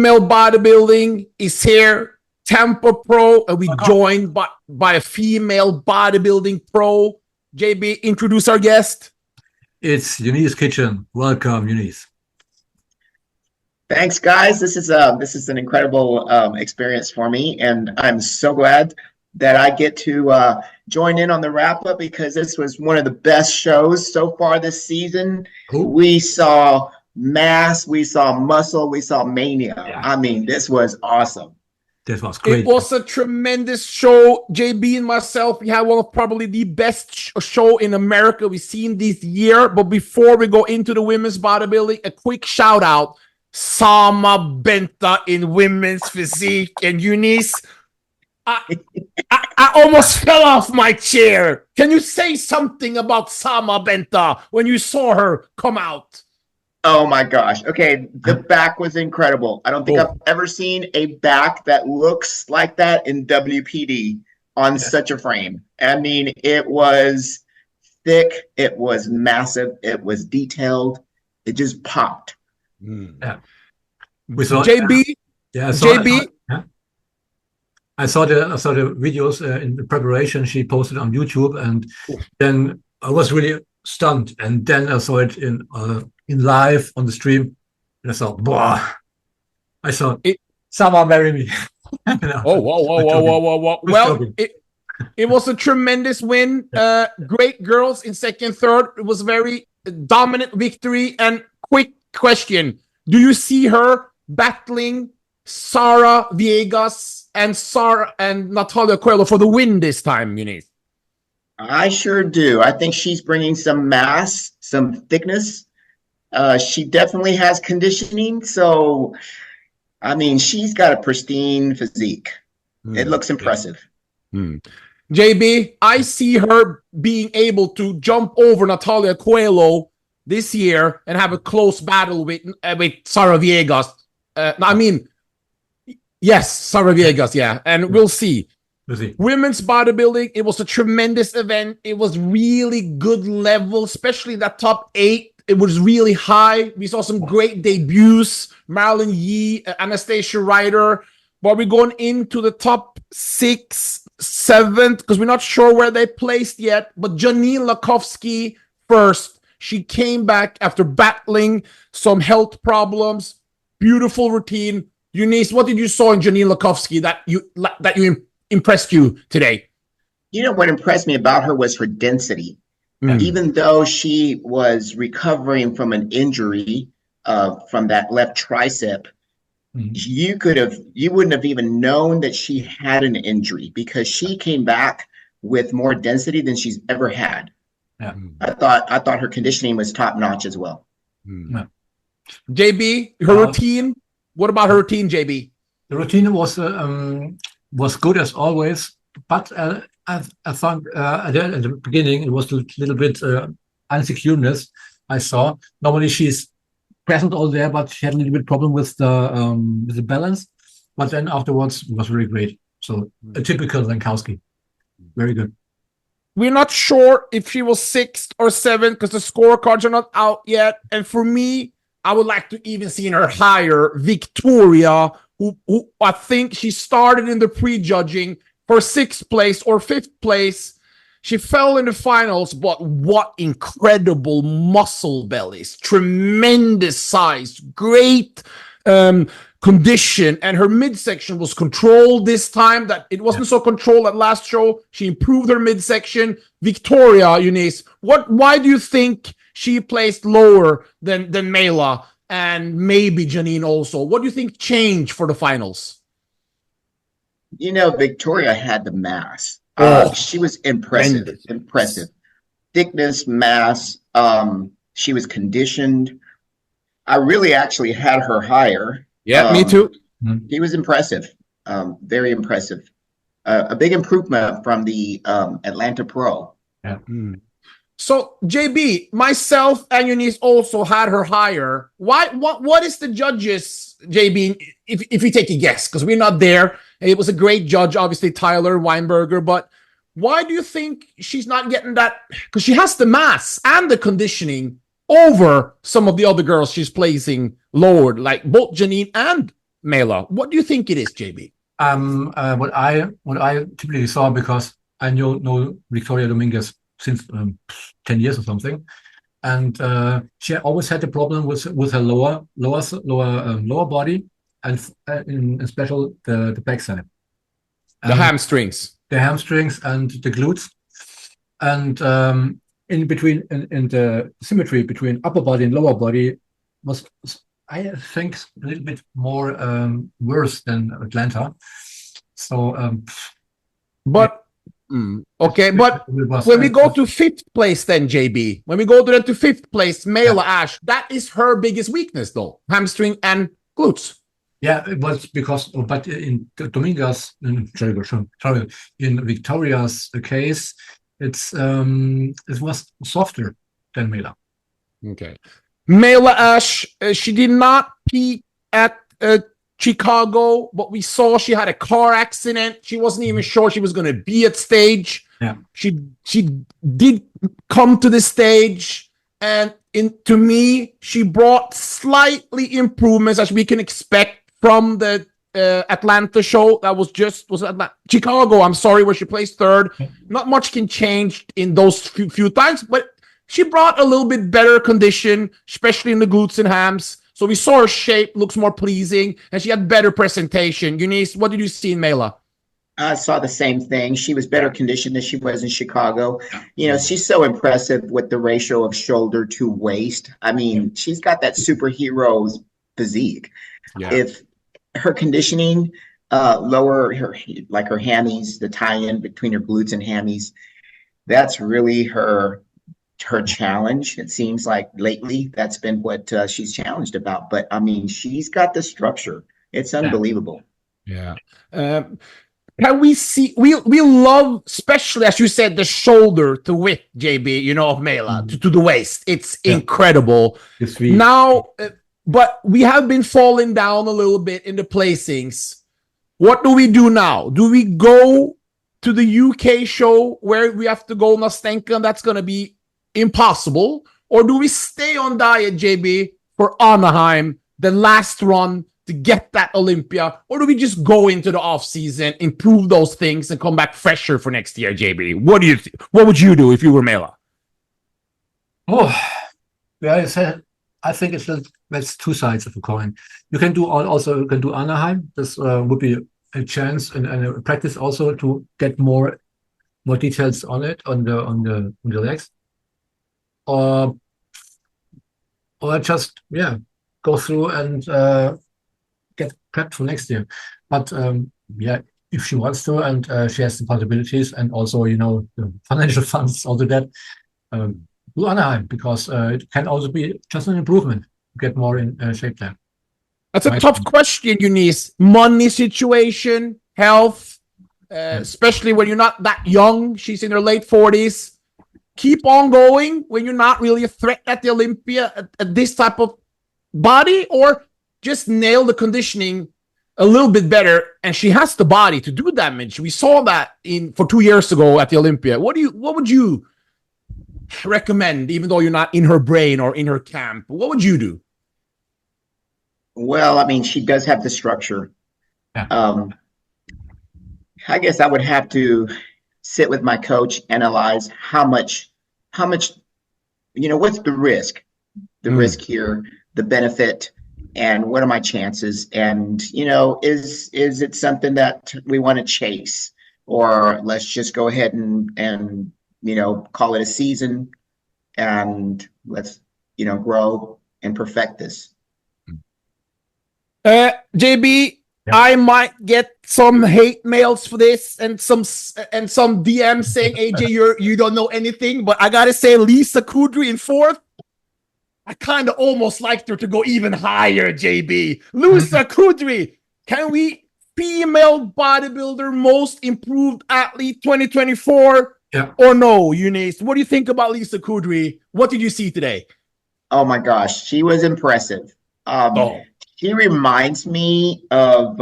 Female bodybuilding is here. Tampa Pro, and we joined by a female bodybuilding pro. JB, introduce our guest. It's Eunice Kitchen. Welcome, Eunice. Thanks, guys. This is an incredible experience for me, and I'm so glad that I get to join in on the wrap-up because this was one of the best shows so far this season. Cool. We saw mass, we saw muscle, we saw mania. Yeah. I mean, this was awesome. This was great. It was a tremendous show. JB and myself, we had one of probably the best show in America we've seen this year. But before we go into the women's bodybuilding, a quick shout out. Sama Benta in women's physique. And Eunice, I almost fell off my chair. Can you say something about Sama Benta when you saw her come out? Oh my gosh. Okay, the back was incredible. I don't think I've ever seen a back that looks like that in WPD on such a frame. I mean, it was thick, it was massive, it was detailed, it just popped. Yeah. We saw JB. I saw the videos in the preparation she posted on YouTube, and then I was really stunned. And then I saw it in live on the stream, and I thought, "Boah!" I thought, "Someone marry me." Whoa! Well, it was a tremendous win. Great girls in second, third. It was a very dominant victory. And quick question: do you see her battling Sara Viegas and Natalia Coelho for the win this time, Eunice? I sure do. I think she's bringing some mass, some thickness. She definitely has conditioning. So, I mean, she's got a pristine physique. It looks impressive. JB, I see her being able to jump over Natalia Coelho this year and have a close battle with Sara Viegas. Yes, Sara Viegas, yeah. And we'll see. Women's bodybuilding, it was a tremendous event. It was really good level, especially that top 8. It was really high. We saw some great debuts. Marilyn Yee, Anastasia Ryder. But we're going into the top 6, 7th, because we're not sure where they placed yet. But Janine Lowski first. She came back after battling some health problems. Beautiful routine. Eunice, what did you saw in Janine Lowski that impressed you today? You know what impressed me about her was her density. Even though she was recovering from an injury from that left tricep, you wouldn't have even known that she had an injury because she came back with more density than she's ever had. Yeah. I thought her conditioning was top notch as well. JB, her routine. What about her routine, JB? The routine was good as always, but I thought at the beginning it was a little bit unsecureness. I saw normally she's present all there, but she had a little bit problem with the balance. But then afterwards it was very great. So a typical Lowski, very good. We're not sure if she was 6th or 7th because the scorecards are not out yet. And for me, I would like to even see her higher, Victoria, who I think she started in the prejudging for 6th place or 5th place. She fell in the finals, but what incredible muscle bellies, tremendous size, great condition, and her midsection was controlled this time. That it wasn't so controlled at last show. She improved her midsection. Victoria, Eunice, why do you think she placed lower than Mela and maybe Janine also? What do you think changed for the finals? You know, Victoria had the mass. She was impressive. Thickness, mass. She was conditioned. I really actually had her higher. Yeah, me too. He was impressive. Very impressive. A big improvement from the Atlanta Pro. Yeah. So, JB, myself and Eunice also had her higher. Why? What is the judges, JB, if you take a guess? Because we're not there. It was a great judge, obviously, Tyler Weinberger. But why do you think she's not getting that? Because she has the mass and the conditioning over some of the other girls she's placing lower, like both Janine and Mela. What do you think it is, JB? What I typically saw, because I know Victoria Dominguez since 10 years or something, and she always had a problem with her lower body, and in special the backside, The hamstrings. the hamstrings and the glutes, and in between in the symmetry between upper body and lower body was, I think, a little bit more worse than Atlanta. So, but okay, but when we go to fifth place, then JB, when we go to fifth place, Mela Ash, that is her biggest weakness, though, hamstring and glutes. Yeah, it was because, but in Dominguez, in Victoria's case, it was softer than Mela. Okay. Mela Ash, she did not peak at Chicago, but we saw she had a car accident. She wasn't even sure she was going to be at stage. Yeah. She did come to the stage, and to me, she brought slightly improvements as we can expect from the Atlanta show. That was Chicago, I'm sorry, where she placed third. Not much can change in those few times, but she brought a little bit better condition, especially in the glutes and hams. So we saw her shape looks more pleasing, and she had better presentation. Eunice, what did you see in Mela? I saw the same thing. She was better conditioned than she was in Chicago. You know, she's so impressive with the ratio of shoulder to waist. I mean, she's got that superhero physique. Yeah. If her conditioning, lower her hammies, the tie-in between her glutes and hammies, that's really her challenge. It seems like lately that's been what she's challenged about. But I mean, she's got the structure. It's unbelievable. Yeah. Can we see? We love, especially as you said, the shoulder to width, JB. You know, of Mela to the waist. It's incredible. Now, but we have been falling down a little bit in the placings. What do we do now? Do we go to the UK show where we have to go Nastenka, and that's going to be impossible? Or do we stay on diet, JB, for Anaheim, the last run to get that Olympia? Or do we just go into the off season, improve those things, and come back fresher for next year, JB? What would you do if you were Mela? Oh, yeah, I think that's two sides of a coin. You can do Anaheim. This would be a chance and a practice also to get more details on it on the legs. Or just go through and get prepped for next year. But if she wants to, and she has the possibilities, and also the financial funds, all of that, do Anaheim, because it can also be just an improvement to get more in shape there. That's a tough question, Eunice. Money situation, health, especially when you're not that young. She's in her late 40s. Keep on going when you're not really a threat at the Olympia at this type of body, or just nail the conditioning a little bit better, and she has the body to do damage. We saw that for 2 years ago at the Olympia. What would you recommend, even though you're not in her brain or in her camp? What would you do? Well, I mean, she does have the structure. I guess I would have to sit with my coach, analyze how much, what's the risk, risk here, the benefit, and what are my chances? And, is it something that we want to chase, or let's just go ahead and call it a season, and let's, grow and perfect this. JB, I might get some hate mails for this and some DMs saying, AJ, you don't know anything, but I gotta say, Lisa Kudri in fourth, I kind of almost liked her to go even higher, JB. Lisa Kudri, can we female bodybuilder most improved athlete 2024? Yeah. Or no, Eunice? What do you think about Lisa Kudri? What did you see today? Oh my gosh, she was impressive. She reminds me of,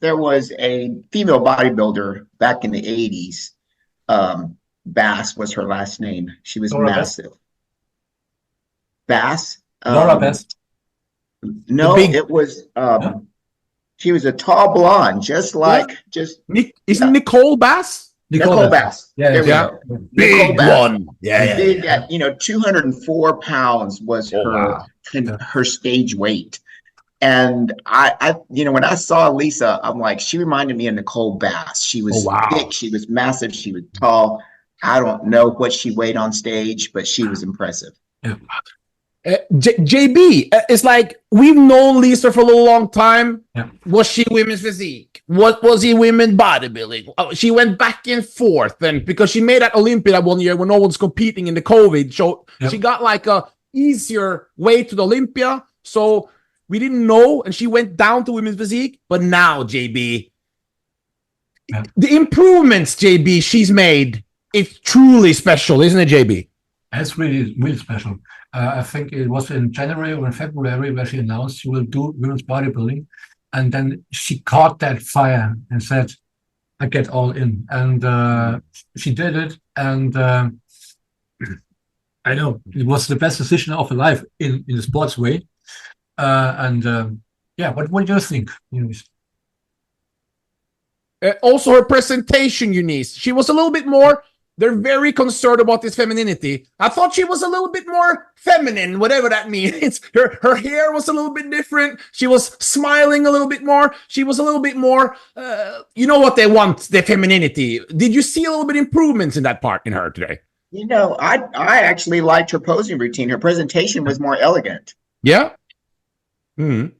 there was a female bodybuilder back in the 80s. Bass was her last name. She was massive. Bass? Laura Bass. No, big- it was she was a tall blonde, just like Isn't Nicole Bass? Nicole Bass. Yeah, There we yeah. go. Big Nicole Bass. one. Yeah. Big at 204 pounds was Oh, her wow. her stage weight. And I when I saw Lisa, I'm like, she reminded me of Nicole Bass. She was wow. thick, she was massive, she was tall. I don't know what she weighed on stage, but she was impressive. Yeah. JB, it's like we've known Lisa for a little long time. Yeah. Was she women's physique? What was he women bodybuilding? She went back and forth, and because she made that Olympia that one year when no one's competing in the COVID, so she got like a easier way to the Olympia. So we didn't know, and she went down to women's physique. But now, JB, the improvements, JB, she's made, it's truly special, isn't it, JB? It's really, really special. I think it was in January or in February where she announced she will do women's bodybuilding. And then she caught that fire and said, I get all in. And she did it. And I know it was the best decision of her life in the sports way. What do you think, Eunice? Also, her presentation, Eunice, she was a little bit more. They're very concerned about this femininity. I thought she was a little bit more feminine, whatever that means. Her hair was a little bit different. She was smiling a little bit more. She was a little bit more, you know what they want, the femininity. Did you see a little bit improvements in that part in her today? I actually liked her posing routine. Her presentation was more elegant. Yeah. So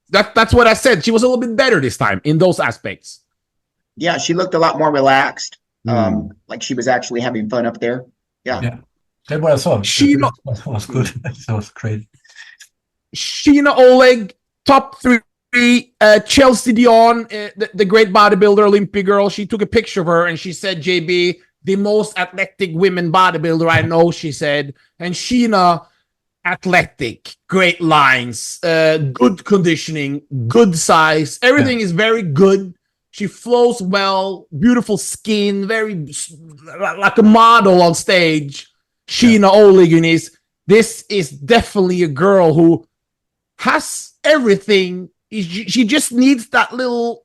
that's what I said. She was a little bit better this time in those aspects. Yeah, she looked a lot more relaxed. Like she was actually having fun up there. Yeah. That's what I saw. Sheena was good. That was great. Sheena Oleg, top 3. Chelsea Dion, the great bodybuilder, Olympia girl. She took a picture of her and she said, JB, the most athletic women bodybuilder I know, she said. And Sheena, athletic, great lines, good conditioning, good size. Everything is very good. She flows well, beautiful skin, very like a model on stage. Sheena Oleg, Eunice. This is definitely a girl who has everything. She just needs that little.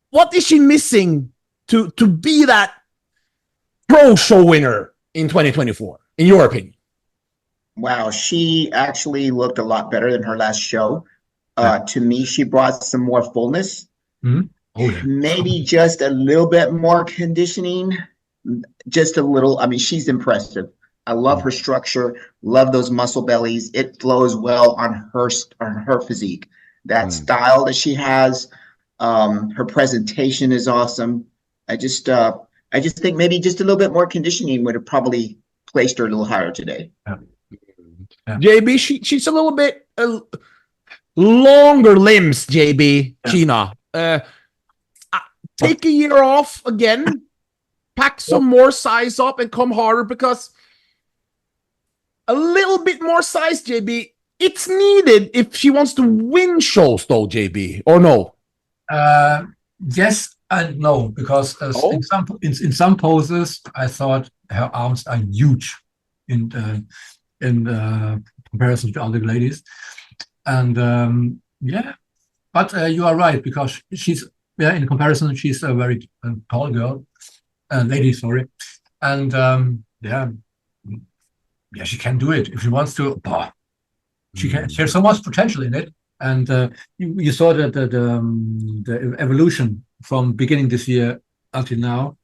What is she missing to be that pro show winner in 2024, in your opinion? Wow, she actually looked a lot better than her last show. To me, she brought some more fullness. Mm-hmm. Oh, yeah. Maybe just a little bit more conditioning, just a little. I mean, she's impressive. I love her structure, love those muscle bellies. It flows well on her physique. That style that she has, her presentation is awesome. I just think maybe just a little bit more conditioning would have probably placed her a little higher today. Yeah. JB, she's a little bit longer limbs, JB, Sheena. Take a year off again, pack some more size up and come harder, because a little bit more size, JB, it's needed if she wants to win shows though, JB, or no? Yes and no, because in some poses, I thought her arms are huge in comparison to other ladies. And but you are right, because she's, in comparison, she's a very tall girl, lady, sorry. And she can do it if she wants to. She can. She has so much potential in it. And you saw the evolution from beginning this year until now,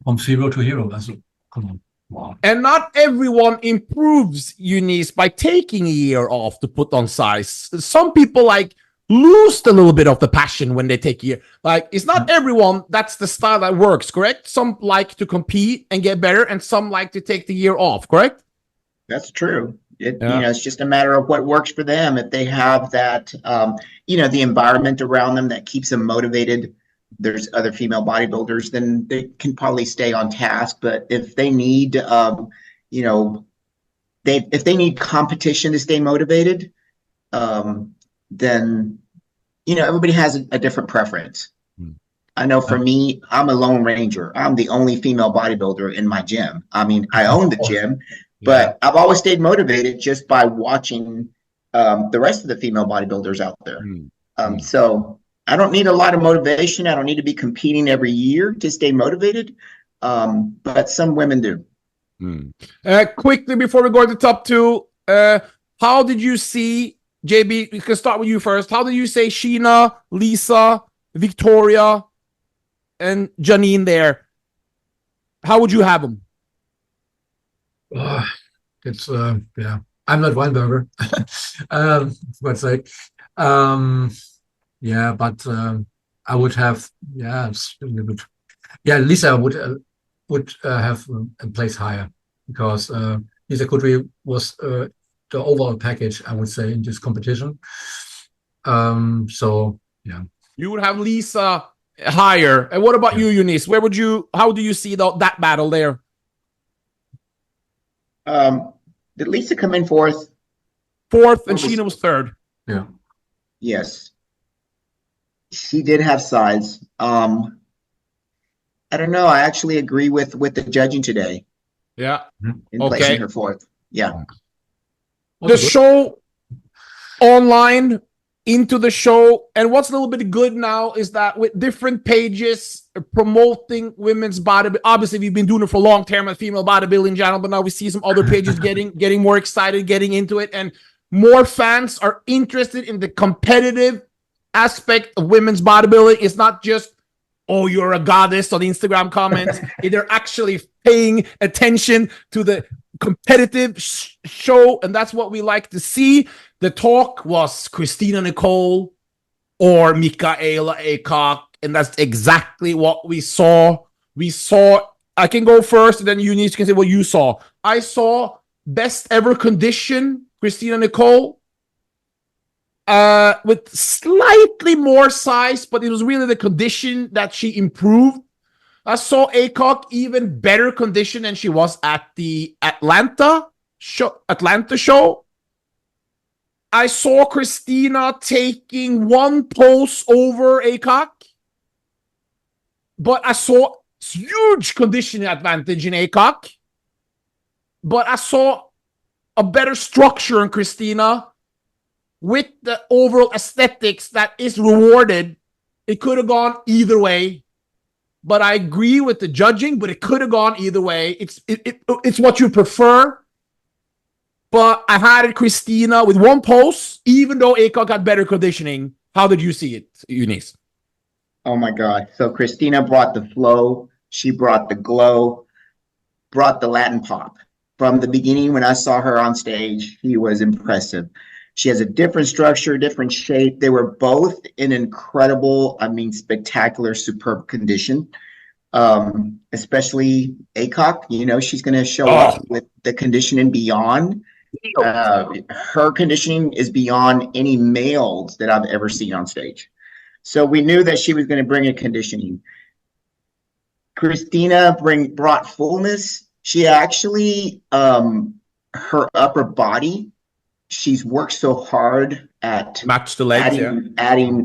from 0 to hero. So, come on. Wow. And not everyone improves, Eunice, by taking a year off to put on size. Some people lose a little bit of the passion when they take a year. It's not everyone that's the style that works, correct? Some like to compete and get better, and some like to take the year off, correct? That's true. It's just a matter of what works for them. If they have that, the environment around them that keeps them motivated, there's other female bodybuilders, then they can probably stay on task. But if they need, if they need competition to stay motivated, then everybody has a different preference. I know for me, I'm a lone ranger. I'm the only female bodybuilder in my gym. I mean, I own the gym, But I've always stayed motivated just by watching the rest of the female bodybuilders out there. So I don't need a lot of motivation. I don't need to be competing every year to stay motivated. But some women do. Quickly before we go to the top two, how did you see, JB, we can start with you first. How did you say Sheena, Lisa, Victoria, and Janine there? How would you have them? It's yeah. I'm not Weinberger, for God's sake. Yeah, but I would have it's a little bit. Yeah, Lisa would have a place higher because Lisa Kudri was the overall package, I would say, in this competition. So yeah, you would have Lisa higher. And what about you, Eunice? Where would you? How do you see that battle there? Did Lisa come in fourth? Fourth, and Sheena was third. Yeah. Yes. She did have size. I don't know. I actually agree with the judging today. Yeah. In placing her fourth. Yeah. The show online into the show, and what's a little bit good now is that with different pages promoting women's bodybuilding, obviously we've been doing it for a long time at female bodybuilding channel, but now we see some other pages getting more excited, getting into it, and more fans are interested in the competitive aspect of women's bodybuilding. It's not just, oh, you're a goddess on the Instagram comments. They're actually paying attention to the competitive show, and that's what we like to see. The talk was Christina Nicole or Michaela Aycock, and that's exactly what we saw. I can go first, and then Eunice can say what you saw. I saw best ever condition Christina Nicole with slightly more size, but it was really the condition that she improved. I saw Aycock even better condition than she was at the Atlanta show. I saw Christina taking one pose over Aycock, but I saw huge conditioning advantage in Aycock. But I saw a better structure in Christina with the overall aesthetics that is rewarded. It could have gone either way. But I agree with the judging, but it could have gone either way. It's what you prefer. But I had it Christina with one pose, even though Aycock got better conditioning. How did you see it, Eunice? Oh my God. So Christina brought the flow. She brought the glow, brought the Latin pop. From the beginning, when I saw her on stage, she was impressive. She has a different structure, different shape. They were both in incredible, spectacular, superb condition. Especially Aycock, she's going to show up with the conditioning beyond. Her conditioning is beyond any males that I've ever seen on stage. So we knew that she was going to bring a conditioning. Christina brought fullness. She actually, her upper body, she's worked so hard at match the legs, adding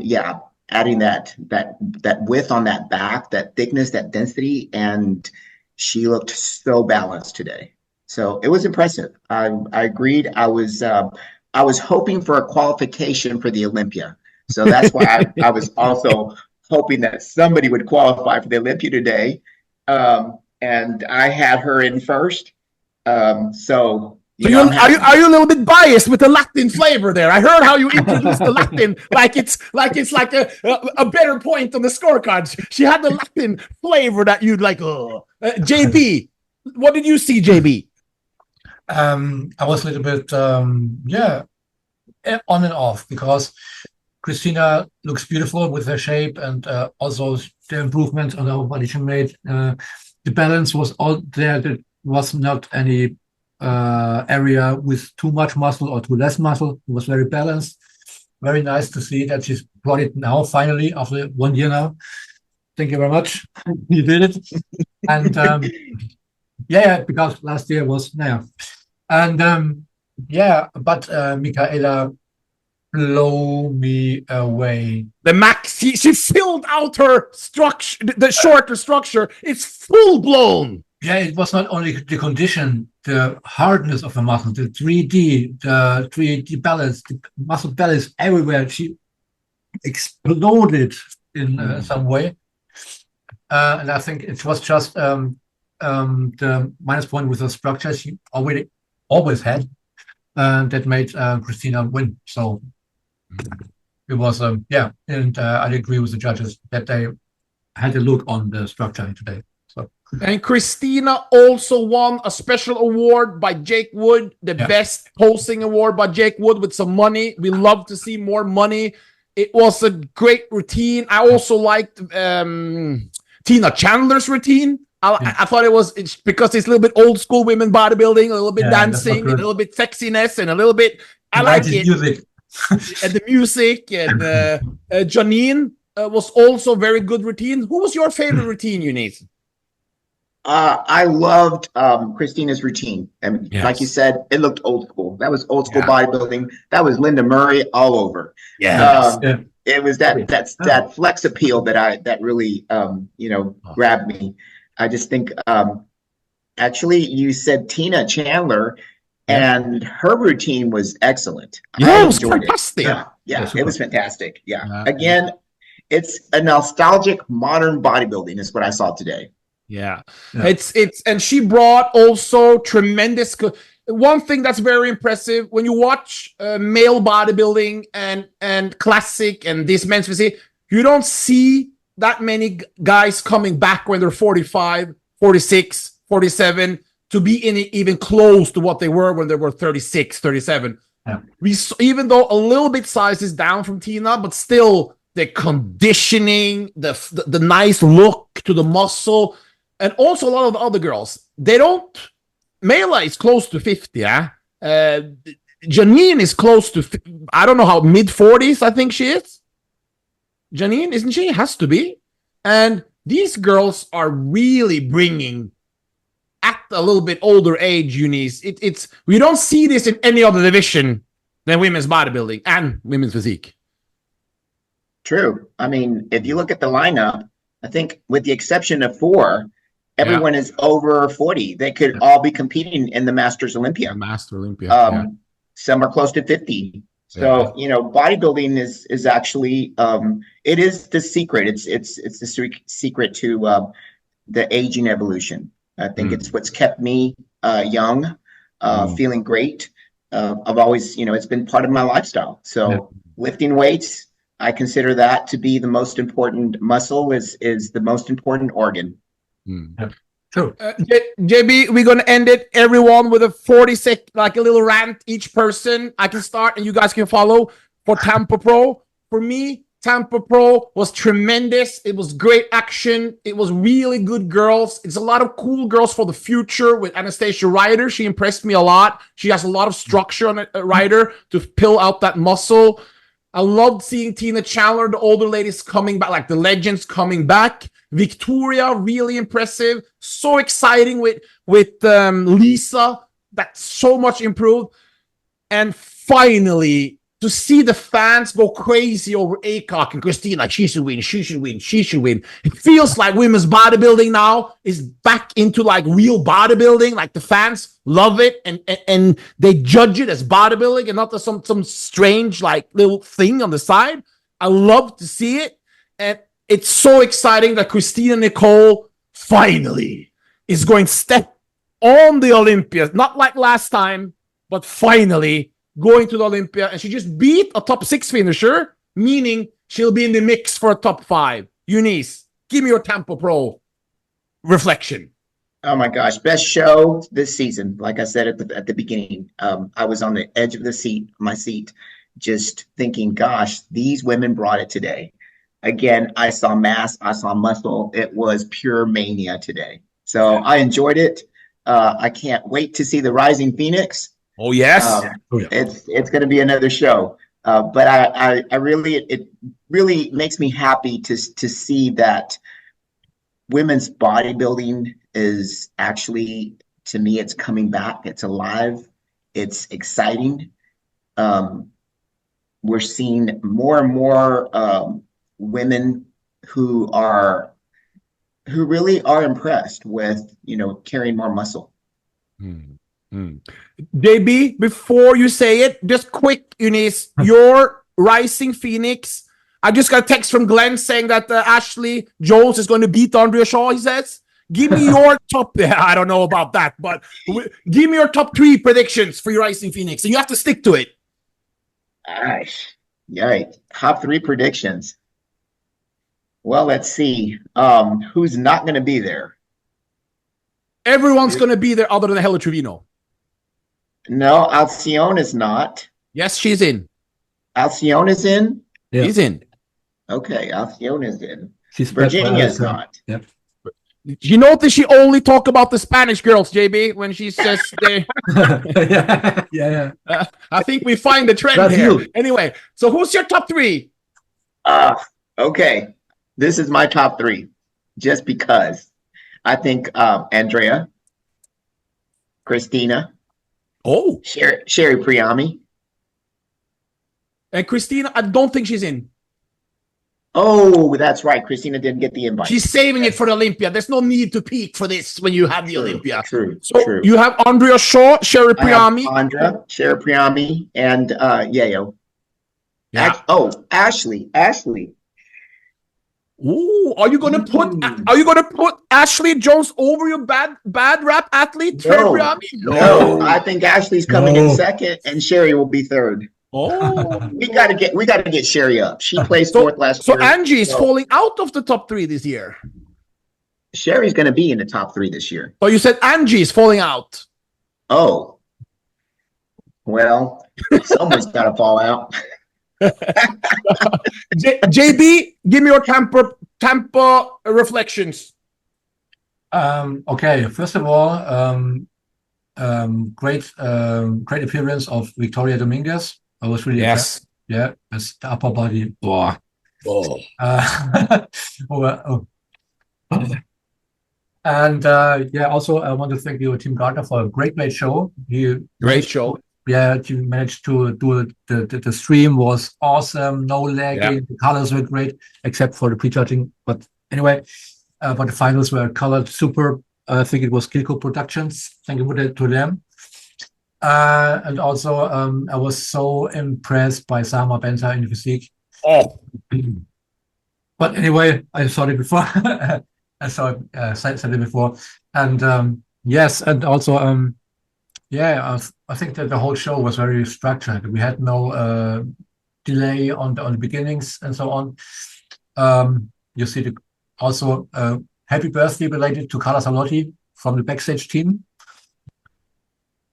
that width on that back, that thickness, that density, and she looked so balanced today. So it was impressive. I agreed. I was hoping for a qualification for the Olympia. So that's why I was also hoping that somebody would qualify for the Olympia today. And I had her in first. So are you a little bit biased with the Latin flavor there? I heard how you introduced the Latin like it's like a better point on the scorecard. She had the Latin flavor that you'd like. JB, what did you see, JB? I was a little bit on and off because Christina looks beautiful with her shape and also the improvement on her body she made. The balance was all there. There was not any area with too much muscle or too less muscle. It was very balanced. Very nice to see that she's brought it now, finally, after 1 year now. Thank you very much. You did it. And because last year was and but Michaela blow me away. The max, she filled out her structure, the shorter structure. It's full blown. Yeah, it was not only the condition the hardness of the muscle, the 3D balance, the muscle balance everywhere. She exploded in some way. And I think it was just the minus point with the structure she always had that made Christina win. So it was, yeah, and I agree with the judges that they had a look on the structure today. So. And Christina also won a special award by Jake Wood, the best posing award by Jake Wood with some money. We love to see more money. It was a great routine. I also liked Tina Chandler's routine. I thought it's because it's a little bit old school women bodybuilding, a little bit dancing, a little bit sexiness, and a little bit. I like it. Music. And the music and Janine was also very good routine. Who was your favorite routine, Eunice? I loved Christina's routine. And like you said, it looked old school. That was old school bodybuilding. That was Linda Murray all over. It was that flex appeal that really grabbed me. I just think actually you said Tina Chandler and her routine was excellent. I enjoyed it. Yeah, it was fantastic. Again, it's a nostalgic modern bodybuilding is what I saw today. It's and she brought also tremendous. One thing that's very impressive when you watch male bodybuilding and classic and this men's physique, you don't see that many guys coming back when they're 45, 46, 47 to be even close to what they were when they were 36, 37. Even though a little bit size is down from Tina, but still the conditioning, the nice look to the muscle. And also a lot of the other girls, they don't. Mela is close to 50, Janine is close to, I don't know how, mid-40s, I think she is. Janine, isn't she? Has to be. And these girls are really bringing, at a little bit older age, Eunice, we don't see this in any other division than women's bodybuilding and women's physique. True. I mean, if you look at the lineup, I think with the exception of 4, everyone is over 40. They could all be competing in the Masters Olympia. Some are close to 50. So, bodybuilding is actually, it is the secret. It's the secret to the aging evolution. I think it's what's kept me young, feeling great. I've always, it's been part of my lifestyle. So lifting weights, I consider that to be the most important muscle, is the most important organ. Sure. JB, we're gonna end it. Everyone with a 40-second, like a little rant, each person. I can start, and you guys can follow. For Tampa Pro, for me, Tampa Pro was tremendous. It was great action. It was really good girls. It's a lot of cool girls for the future. With Anastasia Ryder, she impressed me a lot. She has a lot of structure on a rider to fill out that muscle. I loved seeing Tina Chandler, the older ladies coming back, like the legends coming back. Victoria, really impressive. So exciting with Lisa. That's so much improved. And finally, to see the fans go crazy over ACOC and Christina, she should win, she should win, she should win. It feels like women's bodybuilding now is back into like real bodybuilding. Like the fans love it and they judge it as bodybuilding and not as some strange like little thing on the side. I love to see it. And it's so exciting that Christina Nicole finally is going to step on the Olympia. Not like last time, but finally going to the Olympia. And she just beat a top 6 finisher, meaning she'll be in the mix for a top 5. Eunice, give me your Tampa Pro reflection. Oh my gosh, best show this season. Like I said at the beginning, I was on the edge of my seat, just thinking, gosh, these women brought it today. Again, I saw mass, I saw muscle. It was pure mania today. So I enjoyed it. I can't wait to see the Rising Phoenix. Oh yes, it's going to be another show. But I really, it really makes me happy to see that women's bodybuilding is actually, to me, it's coming back. It's alive. It's exciting. We're seeing more and more women who really are impressed with, carrying more muscle. JB, before you say it, just quick, Eunice, your Rising Phoenix. I just got a text from Glenn saying that Ashley Jones is going to beat Andrea Shaw, he says. Give me your top, I don't know about that, but give me your top 3 predictions for your Rising Phoenix, and you have to stick to it. Gosh, right. Top 3 predictions. Well, let's see. Who's not going to be there? Everyone's going to be there other than Hella Trevino. No, Alcione is not. Yes, she's in. Alcione is in? Yeah. He's in. Okay, Alcione is in. She's Virginia is not. Yep. You notice she only talk about the Spanish girls, JB, when she says they. yeah. I think we find the trend That's here. you. Anyway, so who's your top 3? Okay. This is my top 3, just because I think Andrea, Christina, Sherry Priami. And Christina, I don't think she's in. Oh, that's right. Christina didn't get the invite. She's saving it for the Olympia. There's no need to peak for this when you have the Olympia. True. You have Andrea Shaw, Sherry Priami. Andrea, Sherry Priami, and Yayo. Yeah. Ashley. Ooh, are you gonna put Ashley Jones over your bad rap athlete, Sherry Priami? No, I think Ashley's coming in second, and Sherry will be third. Oh, we gotta get Sherry up. She placed 4th last year. So Angie is falling out of the top 3 this year. Sherry's gonna be in the top 3 this year. Oh, you said Angie is falling out. Oh, well, someone's gotta fall out. JB, give me your Tampa reflections. Okay, first of all, great appearance of Victoria Dominguez. I was really impressed. Yeah, as the upper body. And also I want to thank you, Team Gardner, for a great show. Great show. Yeah, you managed to do the stream was awesome. No lagging. The colors were great, except for the prejudging. But anyway, but the finals were colored super. I think it was Kilco Productions. Thank you to them. And also, I was so impressed by Sama Benta in the Physique. Oh. But anyway, I saw it before. I saw it, said it before. And yes, and also, I think that the whole show was very structured. We had no delay on the beginnings and so on. You see also happy birthday related to Carla Salotti from the backstage team.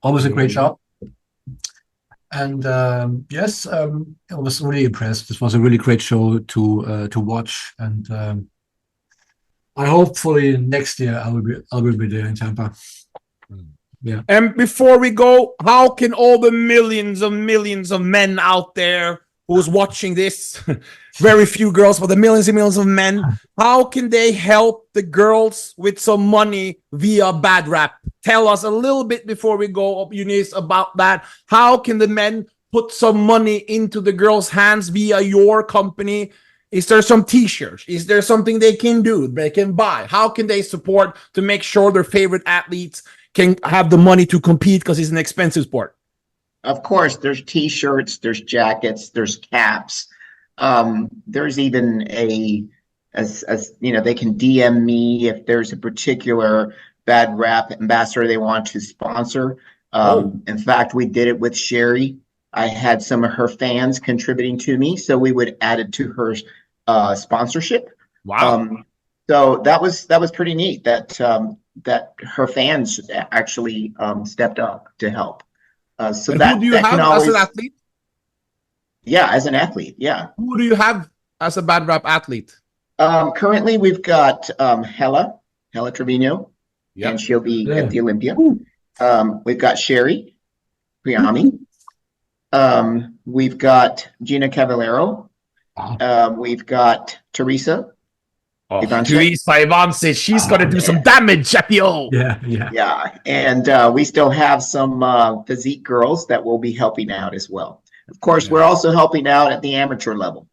Always a great job. And yes, I was really impressed. This was a really great show to watch. And I hopefully next year I will be there in Tampa. Yeah. And before we go, how can all the millions of men out there who's watching this, very few girls, but the millions and millions of men, how can they help the girls with some money via bad rap? Tell us a little bit before we go, Eunice, about that. How can the men put some money into the girls' hands via your company? Is there some t-shirts? Is there something they can do, they can buy? How can they support to make sure their favorite athletes can have the money to compete, because it's an expensive sport? Of course, there's t-shirts, there's jackets, there's caps. There's even as they can DM me if there's a particular bad rap ambassador they want to sponsor. In fact, we did it with Sherry. I had some of her fans contributing to me, so we would add it to her sponsorship. Wow. So that was pretty neat that her fans actually stepped up to help. So and that who do you that have can as always, an athlete? Yeah, as an athlete, yeah. Who do you have as a bad rap athlete? Currently, we've got Hella Trevino, and she'll be at the Olympia. We've got Sherry Priami. We've got Gina Cavallero. We've got Teresa. Teresa Ivansic, she's going to do some damage, Shapio. Yeah. And we still have some physique girls that will be helping out as well. Of course, we're also helping out at the amateur level.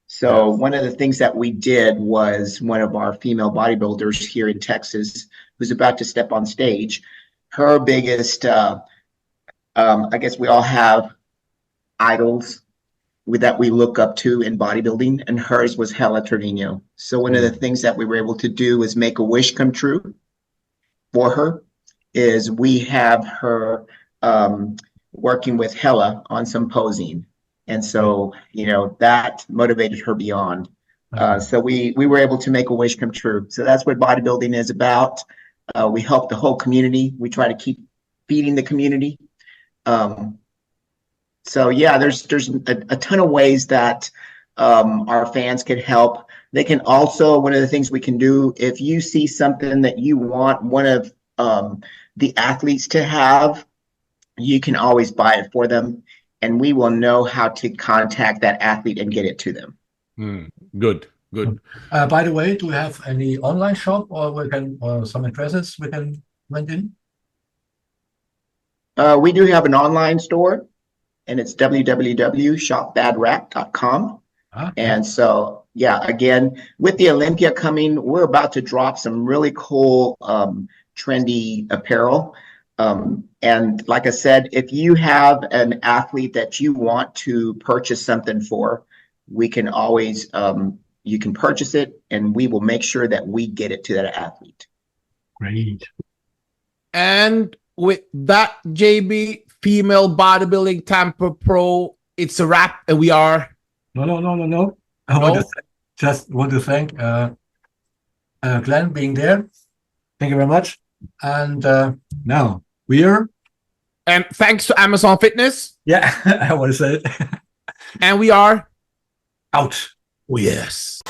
So one of the things that we did was one of our female bodybuilders here in Texas, who's about to step on stage, her biggest, I guess we all have idols that we look up to in bodybuilding, and hers was Hella Trevino. So one of the things that we were able to do is make a wish come true for her. Is we have her working with Hella on some posing, and so that motivated her beyond. So we were able to make a wish come true. So that's what bodybuilding is about. We help the whole community. We try to keep feeding the community. So yeah, there's a ton of ways that our fans can help. They can also, one of the things we can do, if you see something that you want one of the athletes to have, you can always buy it for them, and we will know how to contact that athlete and get it to them. Good. By the way, do we have any online shop, or we can, or some addresses we can went in? We do have an online store, and it's www.shopbadwrap.com. And so, yeah, again, with the Olympia coming, we're about to drop some really cool, trendy apparel. And like I said, if you have an athlete that you want to purchase something for, we can always, you can purchase it, and we will make sure that we get it to that athlete. Great. And with that, JB, female bodybuilding Tampa Pro, it's a wrap, and we are. No. I want to thank Glenn being there. Thank you very much. And now we are. And thanks to Amazon Fitness. Yeah, I want to say it. And we are out. Oh, yes.